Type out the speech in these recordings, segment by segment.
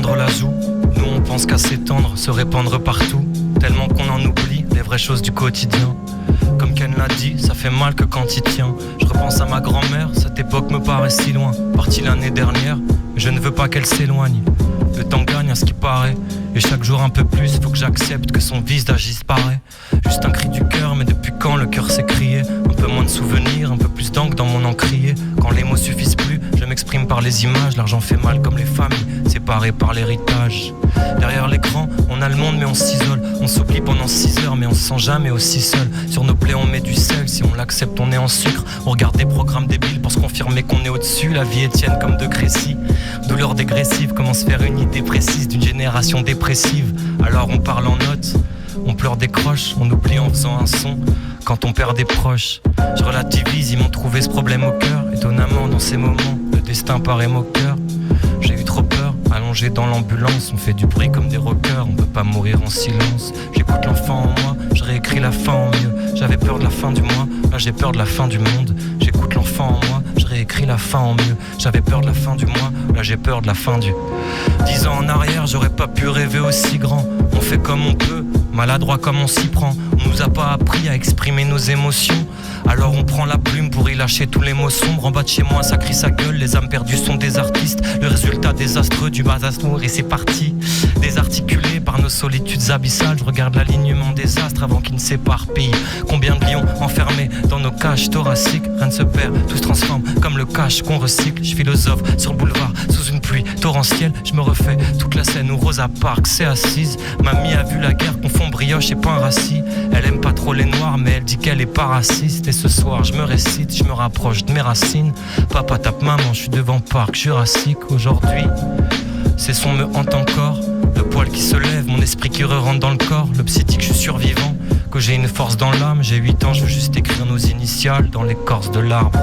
tendre la joue. Nous on pense qu'à s'étendre, se répandre partout. Tellement qu'on en oublie les vraies choses du quotidien. Comme Ken l'a dit, ça fait mal que quand il tient. Je repense à ma grand-mère, cette époque me paraît si loin. Partie l'année dernière, mais je ne veux pas qu'elle s'éloigne. Le temps gagne à ce qui paraît, et chaque jour un peu plus, faut que j'accepte que son vice d'agir disparaît. Juste un cri du cœur, mais depuis quand le cœur s'est crié? Un peu moins de souvenirs, un peu plus d'encre dans mon encrier. Quand les mots suffisent plus, je m'exprime par les images. L'argent fait mal comme les familles, séparées par l'héritage. Derrière l'écran, on a le monde mais on s'isole. On s'oublie pendant 6 heures mais on se sent jamais aussi seul. Sur nos plaies on met du sel, si on l'accepte on est en sucre. On regarde des programmes débiles pour se confirmer qu'on est au-dessus. La vie est tienne comme de Crécy. Douleur dégressive, comment se faire une idée précise d'une génération dépressive. Alors on parle en notes, on pleure des croches, on oublie en faisant un son. Quand on perd des proches, je relativise, ils m'ont trouvé ce problème au cœur. Étonnamment dans ces moments, le destin paraît moqueur. J'ai eu trop peur, allongé dans l'ambulance. On fait du bruit comme des rockers, on peut pas mourir en silence. J'écoute l'enfant en moi, je réécris la fin en mieux. J'avais peur de la fin du mois, là j'ai peur de la fin du monde. J'écoute l'enfant en moi, je réécris la fin en mieux. J'avais peur de la fin du mois, là j'ai peur de la fin du... 10 ans en arrière, j'aurais pas pu rêver aussi grand. On fait comme on peut, maladroit comme on s'y prend. On nous a pas appris à exprimer nos émotions. Alors on prend la plume pour y lâcher tous les mots sombres. En bas de chez moi ça crie sa gueule, les âmes perdues sont des artistes. Le résultat désastreux du bas amour et c'est parti. Désarticulé par nos solitudes abyssales, je regarde l'alignement des astres avant qu'ils ne s'éparpillent. Combien de lions enfermés dans nos cages thoraciques. Rien ne se perd, tout se transforme comme le cash qu'on recycle. Je philosophe sur le boulevard sous une pluie torrentielle. Je me refais toute la scène où Rosa Parks s'est assise. Mamie a vu la guerre confond brioche et pain rassis. Elle aime pas trop les noirs mais elle dit qu'elle est pas raciste. Et ce soir je me récite, je me rapproche de mes racines. Papa tape maman, je suis devant Parc Jurassique. Aujourd'hui, ces sons me hantent encore. Le poil qui se lève, mon esprit qui re-rentre dans le corps. Le psy dit que je suis survivant, que j'ai une force dans l'âme. J'ai 8 ans, je veux juste écrire nos initiales dans l'écorce de l'arbre.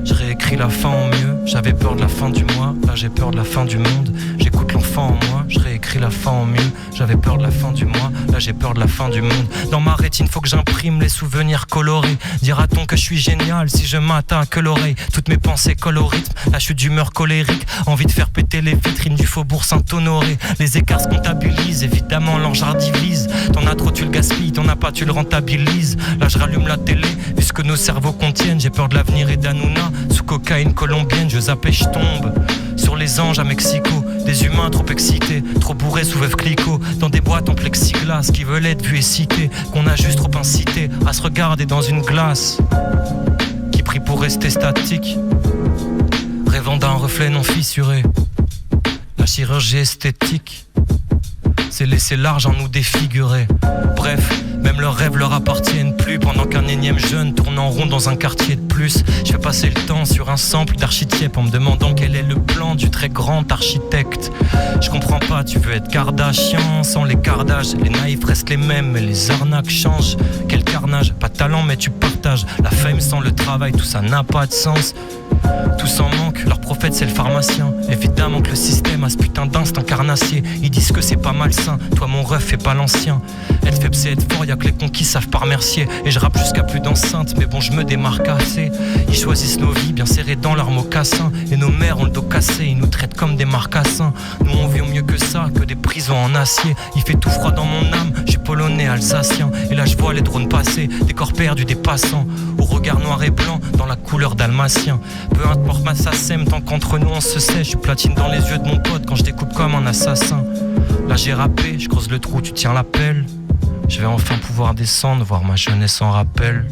Je réécris la fin en mieux. J'avais peur de la fin du mois, là j'ai peur de la fin du monde. J'écoute l'enfant en moi, je réécris la fin en mieux. J'avais peur de la fin du mois, là j'ai peur de la fin du monde. Dans ma rétine faut que j'imprime les souvenirs colorés. Dira-t-on que je suis génial si je m'attaque que l'oreille. Toutes mes pensées collent au rythme, là je suis d'humeur colérique. Envie de faire péter les vitrines du faubourg Saint-Honoré. Les écarts se comptabilisent, évidemment l'engin divise. T'en as trop tu le gaspilles, t'en as pas tu le rentabilises. Là je rallume la télé, vu ce que nos cerveaux contiennent. J'ai peur de l'avenir et d'Hanouna, sous cocaïne colombienne. Je zappe et je tombe sur les anges à Mexico. Des humains trop excités, trop bourrés sous Veuve Clicquot. Dans des boîtes en plexiglas qui veulent être vus et cités. Qu'on a juste trop incité à se regarder dans une glace qui prie pour rester statique, rêvant d'un reflet non fissuré. La chirurgie esthétique, c'est laisser l'argent nous défigurer. Bref, même leurs rêves leur appartiennent plus. Pendant qu'un énième jeune tourne en rond dans un quartier de plus. Je fais passer le temps sur un sample d'Architiep en me demandant quel est le plan du très grand architecte. Je comprends pas, tu veux être Kardashian sans les cardages. Les naïfs restent les mêmes mais les arnaques changent. Quel carnage, pas de talent mais tu partages. La fame sans le travail, tout ça n'a pas de sens. Tous en manquent, leur prophète c'est le pharmacien. Évidemment que le système a ce putain d'instinct carnassier. Ils disent que c'est pas malsain, toi mon ref fais pas l'ancien. Être faible c'est être fort, y'a que les conquis savent pas remercier. Et je rappe jusqu'à plus d'enceinte, mais bon je me démarque assez. Ils choisissent nos vies bien serrées dans leurs mocassins. Et nos mères ont le dos cassé, ils nous traitent comme des marcassins. Nous on vit au mieux que ça, que des prisons en acier. Il fait tout froid dans mon âme, je suis polonais, alsacien. Et là je vois les drones passer, des corps perdus, des passants. Au regard noir et blanc, dans la couleur dalmatien. Peu importe ma sème, tant qu'entre nous on se sait. Je suis platine dans les yeux de mon pote quand je découpe comme un assassin. Là j'ai rappé, je creuse le trou, tu tiens la pelle. Je vais enfin pouvoir descendre, voir ma jeunesse en rappel.